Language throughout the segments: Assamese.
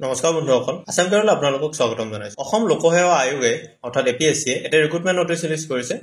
নমস্কাৰ বন্ধুসকল, আসাম কেৰল আপোনালোকক স্বাগতম জনাইছো। অসম লোকসেৱা আয়োগে অৰ্থাৎ এপিএছচিয়ে এটা ৰিক্ৰুটমেণ্ট নটিচ ৰিলিজ কৰিছে,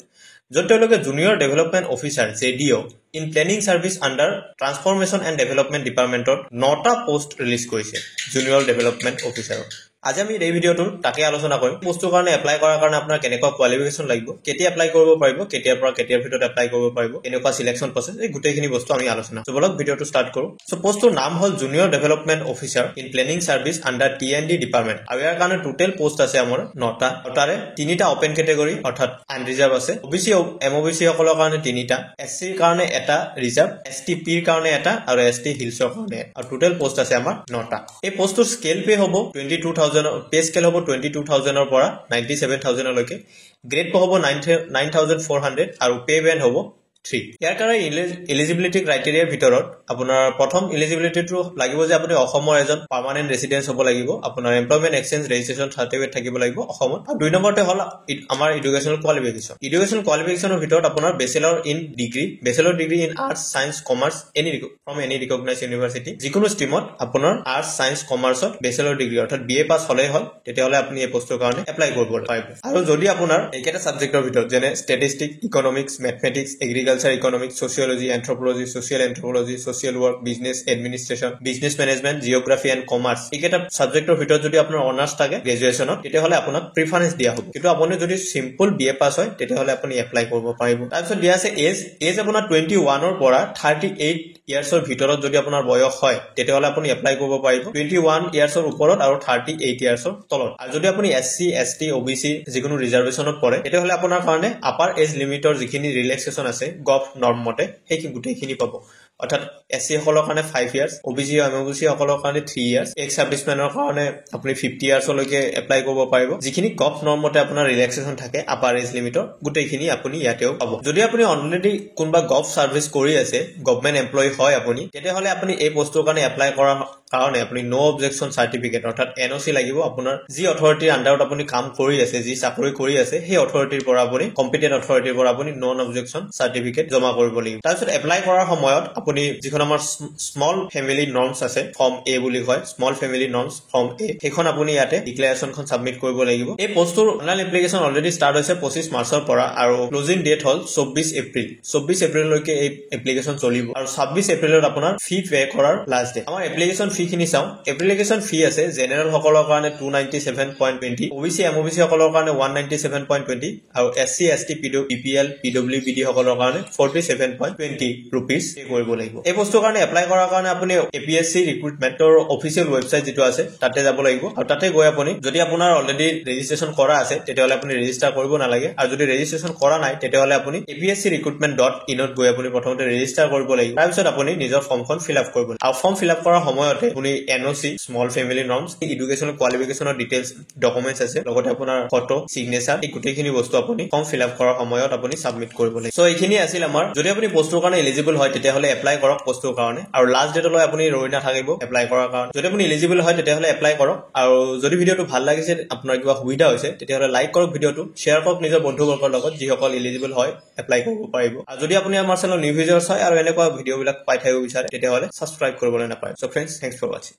য'ত তেওঁলোকে junior development officer JDO in planning service under transformation and development ডিপাৰ্টমেণ্টৰ 9টা পোষ্ট ৰিলিজ কৰিছে জুনিয়ৰ ডেভেলপমেণ্ট অফিচাৰৰ। আজি আমি এই ভিডিঅ'টোত তাকে আলোচনা কৰিম। পোষ্টৰ কাৰণে এপ্লাই কৰাৰ কাৰণে আপোনাৰ কেনেকুৱা কোৱালিফিকেশ্যন লাগিব, কেতিয়া এপ্লাই কৰিব পাৰিব, কেতিয়াৰ পৰা কেতিয়াৰ ভিতৰত এপ্লাই কৰিব পাৰিব, কেনেকুৱা সিলেকশ্যন প্ৰচেছ, এই গোটেইখিনি বস্তু আমি আলোচনা কৰিম। বলক ভিডিঅ'টো ষ্টাৰ্ট কৰোঁ। চ' পোষ্টৰ নাম হ'ল junior development officer in planning service under টি&ডি ডিপাৰ্টমেণ্ট, আৰু ইয়াৰ কাৰণে টোটেল পোষ্ট আছে আমাৰ 9টা, আৰু তাৰে 3টা অপেন কেটেগৰী অৰ্থাৎ আনৰিজাৰ্ভ আছে, OBC MOBC সকলৰ কাৰণে 3টা, SCৰ কাৰণে এটা ৰিজাৰ্ভ, STPৰ কাৰণে এটা, আৰু ST হিলছৰ কাৰণে এটা, আৰু টোটেল পোষ্ট আছে আমাৰ 9টা। এই পোষ্টৰ স্কেল পে হ'ব 22,000, পে স্কেল হ'ব 22,000ৰ পৰা 97,000লৈকে, গ্ৰেড হ'ব 9,400, আৰু পে বেণ্ড হ'ব 3। ইয়াৰ কাৰণে এলিজিবিলিটি ক্ৰাইটেৰিয়াৰ ভিতৰত আপোনাৰ প্ৰথম এলিজিবিলিটিটো লাগিব যে আপুনি অসমৰ এজন পাৰ্মানেণ্ট ৰেচিডেন্স হ'ব লাগিব, আপোনাৰ এমপ্লয়মেণ্ট এক্সচেঞ্জ ৰেজিষ্ট্ৰেশ্যন চাৰ্টিফিকেট থাকিব লাগিব অসমত, আৰু 2 নম্বৰতে হ'ল আমাৰ এডুকেশ্যনেল কোৱালিফিকেশ্যন। এডুকেশ্যনেল কোৱালিফিকেশ্যনৰ ভিতৰত আপোনাৰ bachelor degree in arts science commerce from any recognised university, যিকোনো ষ্ট্ৰীমত আপোনাৰ আৰ্টছ চায়েন্স কমাৰ্চত বেচেলৰ ডিগ্ৰী অৰ্থাৎ BA পাছ হ'লেই হ'ল, তেতিয়াহ'লে আপুনি এই পোষ্টৰ কাৰণে এপ্লাই কৰিব পাৰিব। আৰু যদি আপোনাৰ এইকেইটা ছাবজেক্টৰ ভিতৰত যেনে statistic, economics, mathematics, agriculture economics, sociology, anthropology, social anthropology, social work, business administration, business management, geography and commerce, এইকেইটা ছাবজেক্টৰ ভিতৰত যদি আপোনাৰ অনাৰ্ছ থাকে গ্ৰেজুৱেশ্যনত, তেতিয়াহ'লে আপোনাক প্ৰিফাৰেঞ্চ দিয়া হ'ব। কিন্তু আপুনি যদি চিম্পল BA পাছ হয় তেতিয়াহ'লে আপুনি এপ্লাই কৰিব পাৰিব। তাৰপিছত দিয়া আছে এজ আপোনাৰ 21ৰ পৰা 38 ইয়াৰ্ছৰ ভিতৰত যদি আপোনাৰ বয়স হয় তেতিয়াহ'লে আপুনি এপ্লাই কৰিব পাৰিব, 21 ইয়াৰ্ছৰ ওপৰত আৰু 38 ইয়াৰ্ছৰ তলত। আৰু যদি আপুনি SC ST OBC যিকোনো ৰিজাৰ্ভেশ্যনত পৰে তেতিয়াহ'লে আপোনাৰ কাৰণে আপাৰ এজ লিমিটৰ যিখিনি ৰিলেক্সেশ্যন আছে গভ নৰ্ম মতে সেই গোটেইখিনি পাব, অৰ্থাৎ SC সকলৰ কাৰণে 5 ইয়াৰ্ছ, OBC MOBC সকলৰ কাৰণে 3 ইয়াৰ্ছ, এক্স ছাৰ্ভিচমেনৰ কাৰণে আপুনি 50 ইয়াৰ্ছলৈকে এপ্লাই কৰিব পাৰিব। যিখিনি গভ নৰ্ম মতে আপোনাৰ ৰিলেক্সেশ্যন থাকে আপাৰ এজ লিমিটৰ গোটেইখিনি আপুনি ইয়াতেও পাব। যদি আপুনি অলৰেডি কোনোবা গভ ছাৰ্ভিচ কৰি আছে, গভমেণ্ট এমপ্লয়ী হয় আপুনি, তেতিয়াহ'লে আপুনি এই পোষ্টৰ কাৰণে এপ্লাই কৰাৰ কাৰণে আপুনি নো অবজেকশ্যন চাৰ্টিফিকেট অৰ্থাৎ NOC লাগিব। আপোনাৰ যি অথৰিটিৰ আণ্ডাৰত আপুনি কাম কৰি আছে, যি চাকৰি কৰি আছে, সেই অথৰিটিৰ পৰা আপুনি কম্পিটেণ্ট অথৰিটিৰ পৰা আপুনি নন অবজেকশ্যন চাৰ্টিফিকেট জমা কৰিব লাগিব। তাৰপিছত এপ্লাই কৰাৰ সময়ত আপুনি যিখন আমাৰ স্মল ফেমিলি নৰ্মছ আছে, ফৰ্ম A বুলি কয়, small family norms form A, সেইখন আপুনি ইয়াতে ডিক্লেৰেশ্যনখন ছাবমিট কৰিব লাগিব। এই পোষ্টৰ অনলাইন এপ্লিকেশ্যন অলৰেডি ষ্টাৰ্ট হৈছে 25 মাৰ্চৰ পৰা, আৰু ক্লোজিং ডেট হ'ল 24 এপ্ৰিল। 24 এপ্ৰিললৈকে এই এপ্লিকেশ্যন চলিব, আৰু 26 এপ্ৰিলত আপোনাৰ ফি পে কৰাৰ লাষ্ট ডেট। আমাৰ এপ্লিকেশ্যন ফি খিনি চাওঁ। এপ্লিকেশ্যন ফি আছে জেনেৰেল সকলৰ কাৰণে 297.20, OBC MOBC সকলৰ কাৰণে 197.20, আৰু SC ST BPL PWBD সকলৰ কাৰণে 47.20 ৰুপিজ পে কৰিব লাগিব। এই বস্তুৰ কাৰণে এপ্লাই কৰাৰ কাৰণে আপুনি APSC ৰিক্ৰুটমেণ্টৰ অফিচিয়েল ৱেবছাইট যিটো আছে তাতে যাব লাগিব, আৰু তাতে গৈ আপুনি যদি আপোনাৰ অলৰেডি ৰেজিষ্ট্ৰেশ্যন কৰা আছে তেতিয়াহ'লে আপুনি ৰেজিষ্টাৰ কৰিব নালাগে, আৰু যদি ৰেজিষ্ট্ৰেশ্যন কৰা নাই তেতিয়াহ'লে আপুনি apscrecruitment.in গৈ আপুনি প্ৰথমতে ৰেজিষ্টাৰ কৰিব লাগিব। তাৰপিছত আপুনি নিজৰ ফৰ্মখন ফিল আপ কৰিব লাগিব, আৰু ফৰ্ম ফিল আপ কৰাৰ সময়তে আপুনি NOC, small family norms, educational কোৱালিফিকেশ্যনৰ ডিটেইলছ ডকুমেণ্টছ আছে, লগতে আপোনাৰ ফটো, চিগনেচাৰ, এই গোটেইখিনি বস্তু আপুনি ফৰ্ম ফিল আপ কৰাৰ সময়ত আপুনি ছাবমিট কৰিব লাগিব। চ' এইখিনি আছিল আমাৰ। যদি আপুনি পোষ্টৰ কাৰণে এলিজিবল হয় তেতিয়াহ'লে এপ্লাই কৰক পোষ্টৰ কাৰণে, আৰু লাষ্ট ডেটলৈ আপুনি ৰৈ নাথাকিব এপ্লাই কৰাৰ কাৰণে। যদি আপুনি এলিজিবল হয় তেতিয়াহ'লে এপ্লাই কৰক, আৰু যদি ভিডিঅ'টো ভাল লাগিছে, আপোনাৰ কিবা সুবিধা হৈছে, তেতিয়াহ'লে লাইক কৰক ভিডিঅ'টো, শ্বেয়াৰ কৰক নিজৰ বন্ধুবৰ্গৰ লগত যিসকল এলিজিবল হয় এপ্লাই কৰিব পাৰিব। আৰু যদি আপুনি আমাৰ চেনেল নিউ ভিডিঅ'ছ হয় আৰু এনেকুৱা ভিডিঅ'বিলাক পাই থাকিব বিচাৰে তেতিয়াহ'লে ছাবস্ক্ৰাইব কৰিবলৈ নাপায়। চ' ফ্ৰেণ্ডছ, থেংকছ ফৰ ৱাচিং।